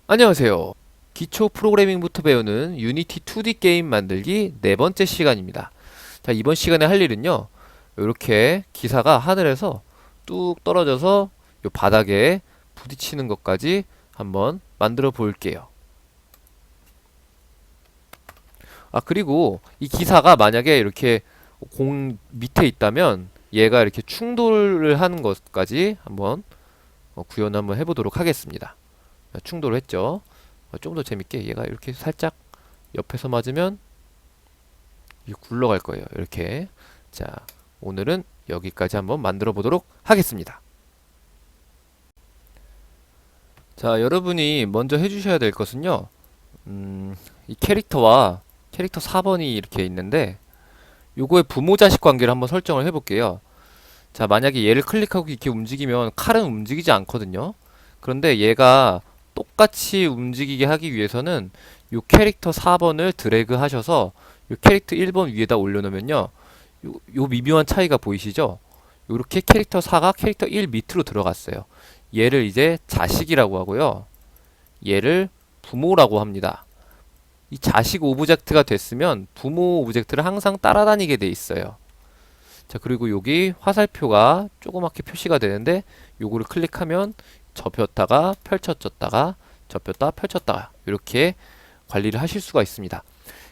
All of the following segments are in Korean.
안녕하세요. 기초 프로그래밍부터 배우는 유니티 2D 게임 만들기 네 번째 시간입니다. 자, 이번 시간에 할 일은요, 이렇게 기사가 하늘에서 뚝 떨어져서 요 바닥에 부딪히는 것까지 한번 만들어 볼게요. 그리고 이 기사가 만약에 이렇게 공 밑에 있다면 얘가 이렇게 충돌을 하는 것까지 한번 구현 한번 해보도록 하겠습니다. 충돌을 했죠. 좀 더 재밌게 얘가 이렇게 살짝 옆에서 맞으면 굴러갈 거예요. 이렇게. 자, 오늘은 여기까지 한번 만들어 보도록 하겠습니다. 자, 여러분이 먼저 해주셔야 될 것은요, 이 캐릭터와 캐릭터 4번이 이렇게 있는데 요거의 부모 자식 관계를 한번 설정을 해볼게요. 자, 만약에 얘를 클릭하고 이렇게 움직이면 칼은 움직이지 않거든요. 그런데 얘가 똑같이 움직이게 하기 위해서는 요 캐릭터 4번을 드래그 하셔서 요 캐릭터 1번 위에다 올려놓으면요, 요 미묘한 차이가 보이시죠? 요렇게 캐릭터 4가 캐릭터 1 밑으로 들어갔어요. 얘를 이제 자식이라고 하고요, 얘를 부모라고 합니다. 이 자식 오브젝트가 됐으면 부모 오브젝트를 항상 따라다니게 돼 있어요. 자, 그리고 여기 화살표가 조그맣게 표시가 되는데 요거를 클릭하면 접혔다가 펼쳐졌다가 접혔다 펼쳤다가 이렇게 관리를 하실 수가 있습니다.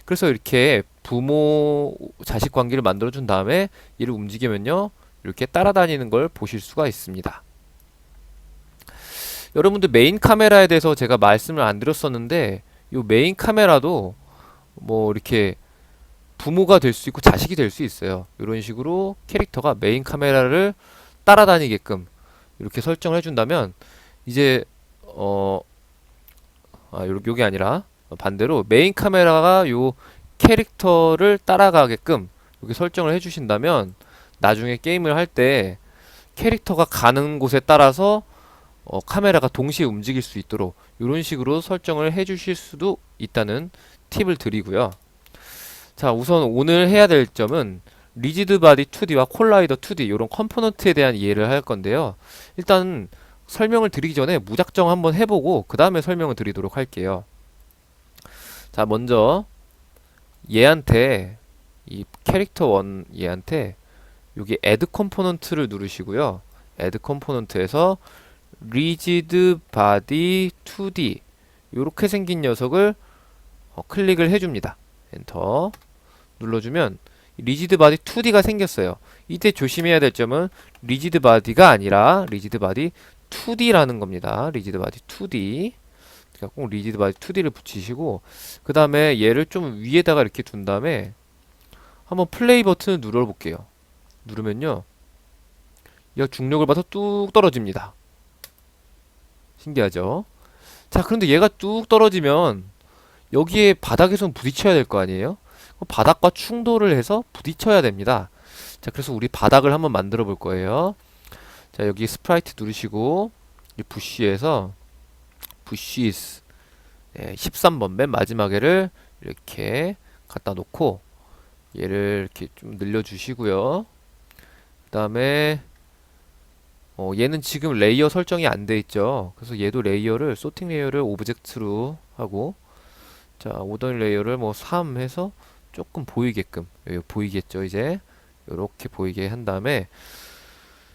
그래서 이렇게 부모 자식 관계를 만들어 준 다음에 얘를 움직이면요, 이렇게 따라다니는 걸 보실 수가 있습니다. 여러분들 메인 카메라에 대해서 제가 말씀을 안 드렸었는데, 이 메인 카메라도 뭐 이렇게 부모가 될 수 있고 자식이 될 수 있어요. 이런 식으로 캐릭터가 메인 카메라를 따라다니게끔 이렇게 설정을 해준다면 이제 요게 아니라 반대로 메인 카메라가 요 캐릭터를 따라가게끔 이렇게 설정을 해주신다면 나중에 게임을 할 때 캐릭터가 가는 곳에 따라서 카메라가 동시에 움직일 수 있도록 이런 식으로 설정을 해주실 수도 있다는 팁을 드리고요. 자, 우선 오늘 해야 될 점은 리지드 바디 2D와 콜라이더 2D 이런 컴포넌트에 대한 이해를 할 건데요. 일단 설명을 드리기 전에 무작정 한번 해보고 그 다음에 설명을 드리도록 할게요. 자, 먼저 얘한테 이 캐릭터 1 얘한테 여기 add 컴포넌트를 누르시고요. add 컴포넌트에서 rigid body 2D 이렇게 생긴 녀석을 클릭을 해줍니다. 엔터 눌러주면 리지드 바디 2D가 생겼어요. 이때 조심해야 될 점은 리지드 바디가 아니라 리지드 바디 2D라는 겁니다. 리지드 바디 2D. 그러니까 꼭 리지드 바디 2D를 붙이시고 그 다음에 얘를 좀 위에다가 이렇게 둔 다음에 한번 플레이 버튼을 눌러볼게요. 누르면요, 얘가 중력을 받아서 뚝 떨어집니다. 신기하죠? 자, 그런데 얘가 뚝 떨어지면 여기에 바닥에선 부딪혀야 될 거 아니에요? 바닥과 충돌을 해서 부딪혀야 됩니다. 자, 그래서 우리 바닥을 한번 만들어 볼 거예요. 자, 여기 스프라이트 누르시고 이 부쉬에서 부쉬스 13번 맨 마지막에를 이렇게 갖다 놓고 얘를 이렇게 좀 늘려 주시고요. 그 다음에 얘는 지금 레이어 설정이 안 돼 있죠. 그래서 얘도 레이어를 소팅 레이어를 오브젝트로 하고, 자, 오던 레이어를 뭐 3 해서 조금 보이게끔, 여기 보이겠죠, 이제 이렇게 보이게 한 다음에,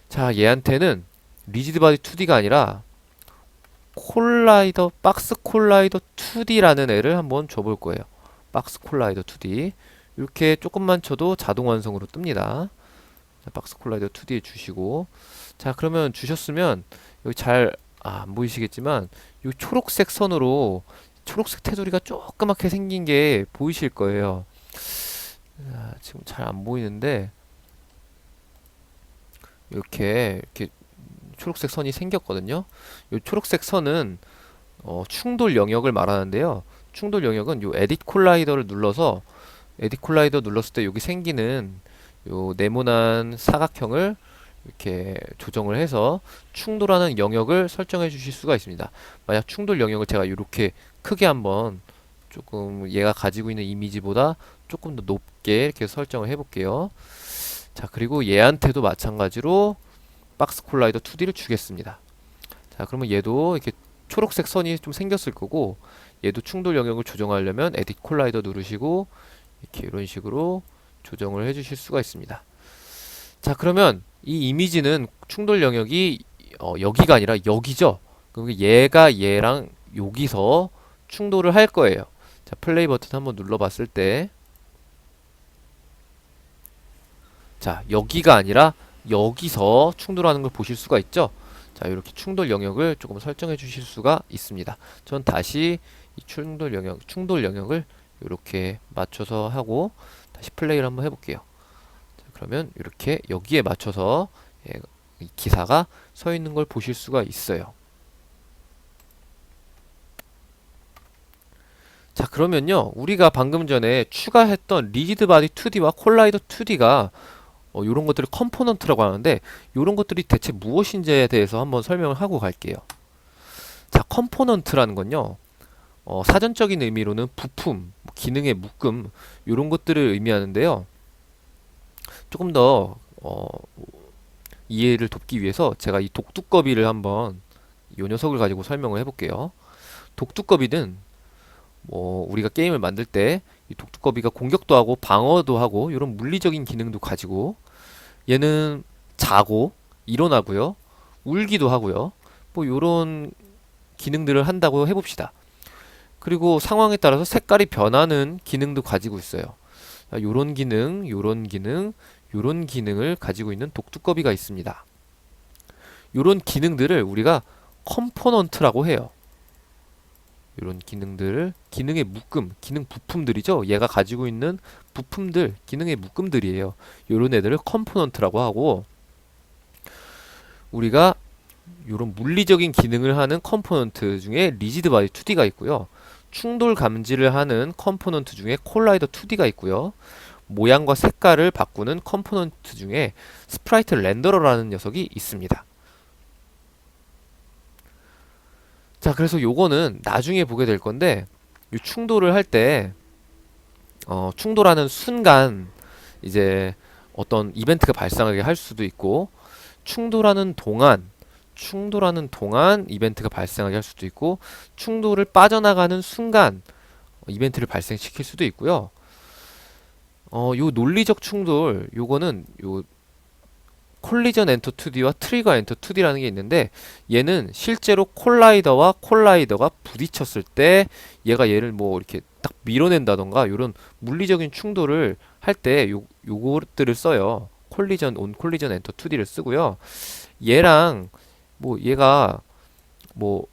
자, 얘한테는 리지드 바디 2D가 아니라 콜라이더, 박스 콜라이더 2D라는 애를 한번 줘볼 거예요. 박스 콜라이더 2D 이렇게 조금만 쳐도 자동 완성으로 뜹니다. 자, 박스 콜라이더 2D 주시고, 자, 그러면 주셨으면 여기 잘 안 보이시겠지만 이 초록색 선으로 초록색 테두리가 조그맣게 생긴 게 보이실 거예요. 지금 잘 안 보이는데 이렇게 초록색 선이 생겼거든요. 이 초록색 선은 충돌 영역을 말하는데요. 충돌 영역은 요 에딧 콜라이더를 눌러서 에딧 콜라이더 눌렀을 때 여기 생기는 요 네모난 사각형을 이렇게 조정을 해서 충돌하는 영역을 설정해 주실 수가 있습니다. 만약 충돌 영역을 제가 이렇게 크게 한번 조금 얘가 가지고 있는 이미지보다 조금 더 높게 이렇게 설정을 해볼게요. 자, 그리고 얘한테도 마찬가지로 박스 콜라이더 2D를 주겠습니다. 자, 그러면 얘도 이렇게 초록색 선이 좀 생겼을 거고, 얘도 충돌 영역을 조정하려면 에딧 콜라이더 누르시고 이렇게 이런 식으로 조정을 해주실 수가 있습니다. 자, 그러면 이 이미지는 충돌 영역이 여기가 아니라 여기죠. 그럼 얘가 얘랑 여기서 충돌을 할 거예요. 자, 플레이 버튼 한번 눌러봤을 때, 자, 여기가 아니라 여기서 충돌하는 걸 보실 수가 있죠. 자, 이렇게 충돌 영역을 조금 설정해 주실 수가 있습니다. 전 다시 이 충돌 영역을 이렇게 맞춰서 하고 다시 플레이를 한번 해볼게요. 자, 그러면 이렇게 여기에 맞춰서 이 기사가 서 있는 걸 보실 수가 있어요. 자, 그러면요, 우리가 방금 전에 추가했던 리지드 바디 2D와 콜라이더 2D가 이런 것들을 컴포넌트라고 하는데, 이런 것들이 대체 무엇인지에 대해서 한번 설명을 하고 갈게요. 자, 컴포넌트라는 건요, 사전적인 의미로는 부품, 기능의 묶음, 이런 것들을 의미하는데요. 조금 더 이해를 돕기 위해서 제가 이 독두꺼비를 한번 이 녀석을 가지고 설명을 해볼게요. 독두꺼비는 우리가 게임을 만들 때 이 독두꺼비가 공격도 하고 방어도 하고 이런 물리적인 기능도 가지고, 얘는 자고 일어나고요, 울기도 하고요, 뭐 요런 기능들을 한다고 해봅시다. 그리고 상황에 따라서 색깔이 변하는 기능도 가지고 있어요. 요런 기능, 요런 기능, 요런 기능을 가지고 있는 독두꺼비가 있습니다. 요런 기능들을 우리가 컴포넌트라고 해요. 이런 기능들을, 기능의 묶음, 기능 부품들이죠. 얘가 가지고 있는 부품들, 기능의 묶음들이에요. 이런 애들을 컴포넌트라고 하고, 우리가 이런 물리적인 기능을 하는 컴포넌트 중에 리지드 바디 2D가 있고요. 충돌 감지를 하는 컴포넌트 중에 콜라이더 2D가 있고요. 모양과 색깔을 바꾸는 컴포넌트 중에 스프라이트 렌더러라는 녀석이 있습니다. 자, 그래서 요거는 나중에 보게 될 건데, 이 충돌을 할 때, 충돌하는 순간, 이제 어떤 이벤트가 발생하게 할 수도 있고, 충돌하는 동안 이벤트가 발생하게 할 수도 있고, 충돌을 빠져나가는 순간, 이벤트를 발생시킬 수도 있고요. 요 논리적 충돌, 요거는 요 콜리전 엔터 2D와 트리거 엔터 2D라는 게 있는데, 얘는 실제로 콜라이더가 부딪혔을 때 얘가 얘를 뭐 이렇게 딱 밀어낸다던가 이런 물리적인 충돌을 할 때 요것들을 써요. 콜리전 엔터 2D를 쓰고요. 얘랑 얘가 뭐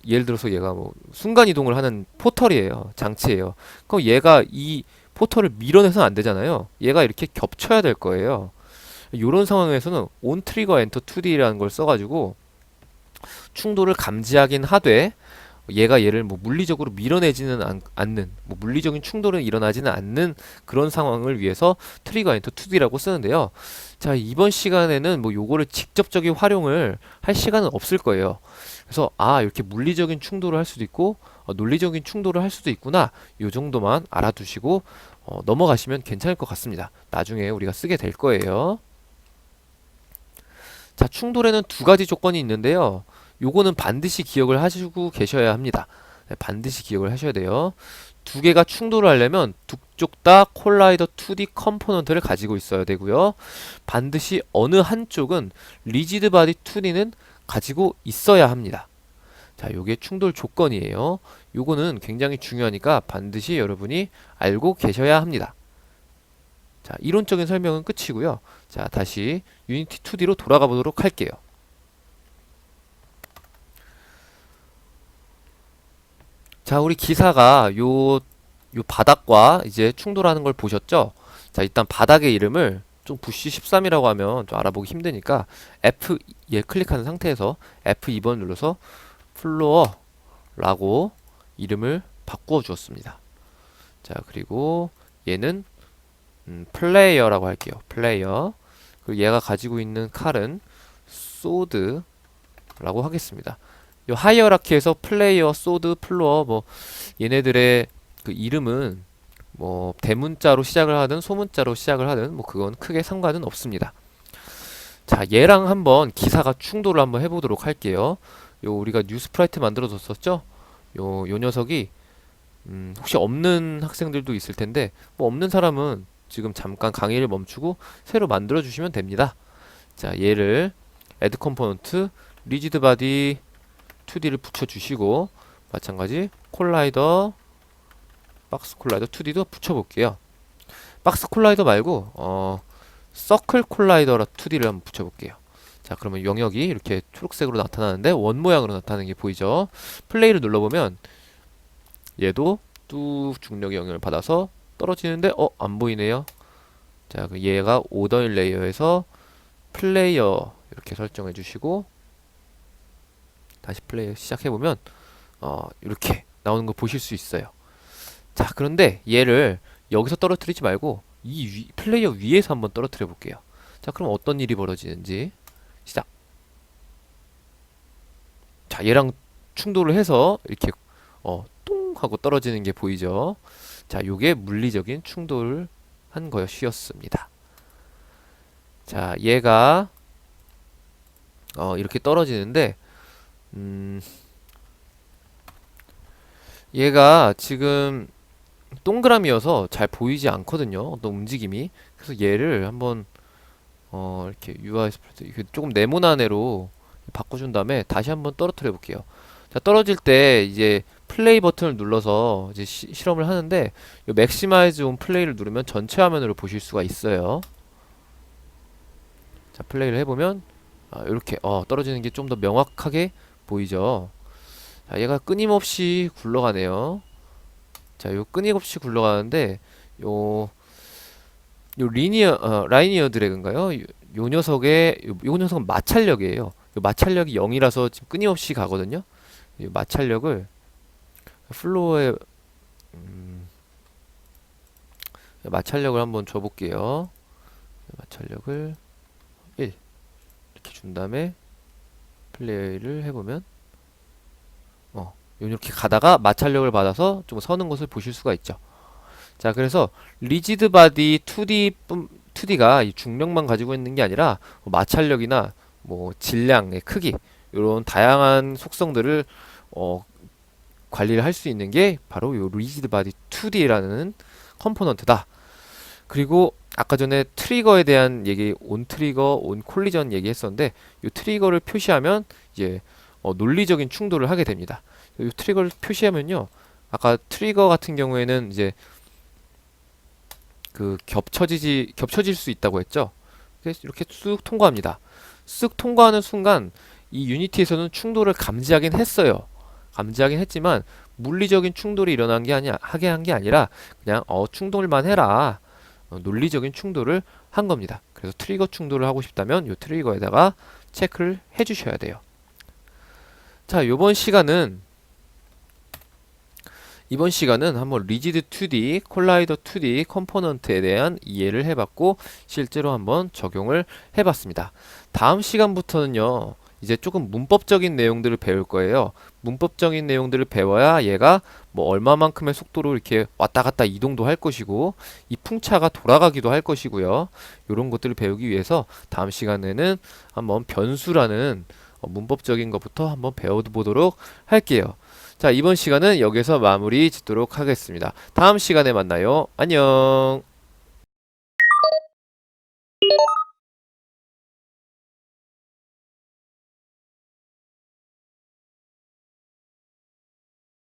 예를 들어서 얘가 뭐 순간 이동을 하는 포털이에요. 장치예요. 그럼 얘가 이 포털을 밀어내서는 안 되잖아요. 얘가 이렇게 겹쳐야 될 거예요. 이런 상황에서는 on trigger enter 2D라는 걸 써가지고 충돌을 감지하긴 하되, 얘가 얘를 뭐 물리적으로 밀어내지는 않는, 뭐 물리적인 충돌은 일어나지는 않는 그런 상황을 위해서 트리거 엔터 2D라고 쓰는데요. 자, 이번 시간에는 뭐 요거를 직접적인 활용을 할 시간은 없을 거예요. 그래서 이렇게 물리적인 충돌을 할 수도 있고 논리적인 충돌을 할 수도 있구나, 요 정도만 알아두시고 넘어가시면 괜찮을 것 같습니다. 나중에 우리가 쓰게 될 거예요. 자, 충돌에는 두 가지 조건이 있는데요. 요거는 반드시 기억을 하시고 계셔야 합니다. 네, 반드시 기억을 하셔야 돼요. 두 개가 충돌을 하려면 두 쪽 다 콜라이더 2D 컴포넌트를 가지고 있어야 되고요. 반드시 어느 한쪽은 리지드 바디 2D는 가지고 있어야 합니다. 자, 요게 충돌 조건이에요. 요거는 굉장히 중요하니까 반드시 여러분이 알고 계셔야 합니다. 자, 이론적인 설명은 끝이고요. 자, 다시 유니티 2D로 돌아가 보도록 할게요. 자, 우리 기사가 요 바닥과 이제 충돌하는 걸 보셨죠? 자, 일단 바닥의 이름을 좀 부시 13이라고 하면 좀 알아보기 힘드니까 F2에 클릭한 상태에서 F2번 눌러서 플로어라고 이름을 바꾸어 주었습니다. 자, 그리고 얘는 플레이어라고 할게요. 플레이어. 그리고 얘가 가지고 있는 칼은 소드라고 하겠습니다. 요 하이어라키에서 플레이어, 소드, 플로어, 뭐 얘네들의 그 이름은 뭐 대문자로 시작을 하든 소문자로 시작을 하든 뭐 그건 크게 상관은 없습니다. 자, 얘랑 한번 기사가 충돌을 한번 해보도록 할게요. 요 우리가 뉴 스프라이트 만들어 뒀었죠? 요 녀석이 혹시 없는 학생들도 있을 텐데 뭐 없는 사람은 지금 잠깐 강의를 멈추고 새로 만들어 주시면 됩니다. 자, 얘를 add component rigid body 2D를 붙여 주시고 마찬가지 콜라이더 박스 콜라이더 2D도 붙여 볼게요. 박스 콜라이더 말고 서클 콜라이더라 2D를 한번 붙여 볼게요. 자, 그러면 영역이 이렇게 초록색으로 나타나는데 원 모양으로 나타나는 게 보이죠? 플레이를 눌러보면 얘도 뚝 중력의 영향을 받아서 떨어지는데 안 보이네요. 자, 얘가 오더인 레이어에서 플레이어 이렇게 설정해 주시고 다시 플레이 시작해보면 이렇게 나오는 거 보실 수 있어요. 자, 그런데 얘를 여기서 떨어뜨리지 말고 이 플레이어 위에서 한번 떨어뜨려 볼게요. 자, 그럼 어떤 일이 벌어지는지 시작. 자, 얘랑 충돌을 해서 이렇게 똥 하고 떨어지는 게 보이죠. 자, 요게 물리적인 충돌을 한 것이었습니다. 자, 얘가 이렇게 떨어지는데 얘가 지금 동그라미여서 잘 보이지 않거든요. 어떤 움직임이. 그래서 얘를 한번 이렇게 UI 스프레드 조금 네모난 애로 바꿔준 다음에 다시 한번 떨어뜨려 볼게요. 자, 떨어질 때 이제 플레이 버튼을 눌러서 이제 실험을 하는데 요 맥시마이즈 온 플레이를 누르면 전체 화면으로 보실 수가 있어요. 자, 플레이를 해보면 이렇게 떨어지는 게 좀 더 명확하게 보이죠. 자, 얘가 끊임없이 굴러가네요. 자, 요 끊임없이 굴러가는데 요 라이니어 드래그인가요? 요 녀석의 요 녀석은 마찰력이에요. 요 마찰력이 0이라서 지금 끊임없이 가거든요. 이 마찰력을 플로어에 마찰력을 한번 줘볼게요. 마찰력을 1 이렇게 준 다음에 플레이를 해보면 이렇게 가다가 마찰력을 받아서 좀 서는 것을 보실 수가 있죠. 자, 그래서 리지드 바디 2D가 이 중력만 가지고 있는 게 아니라 뭐 마찰력이나 뭐 질량의 크기 이런 다양한 속성들을 관리를 할 수 있는 게 바로 이 리지드 바디 2D라는 컴포넌트다. 그리고 아까 전에 트리거에 대한 얘기, 온 트리거, 온 콜리전 얘기했었는데 이 트리거를 표시하면 이제 논리적인 충돌을 하게 됩니다. 이 트리거를 표시하면요, 아까 트리거 같은 경우에는 이제 그 겹쳐질 수 있다고 했죠. 그래서 이렇게 쑥 통과합니다. 쓱 통과하는 순간 이 유니티에서는 충돌을 감지하긴 했어요. 감지하긴 했지만 물리적인 충돌이 일어난 게 하게 한 게 아니라 그냥 충돌만 해라. 논리적인 충돌을 한 겁니다. 그래서 트리거 충돌을 하고 싶다면 이 트리거에다가 체크를 해주셔야 돼요. 자, 이번 시간은 한번 리지드 2D, 콜라이더 2D 컴포넌트에 대한 이해를 해봤고 실제로 한번 적용을 해봤습니다. 다음 시간부터는요, 이제 조금 문법적인 내용들을 배울 거예요. 문법적인 내용들을 배워야 얘가 뭐 얼마만큼의 속도로 이렇게 왔다 갔다 이동도 할 것이고 이 풍차가 돌아가기도 할 것이고요. 이런 것들을 배우기 위해서 다음 시간에는 한번 변수라는 문법적인 것부터 한번 배워보도록 할게요. 자, 이번 시간은 여기서 마무리 짓도록 하겠습니다. 다음 시간에 만나요. 안녕.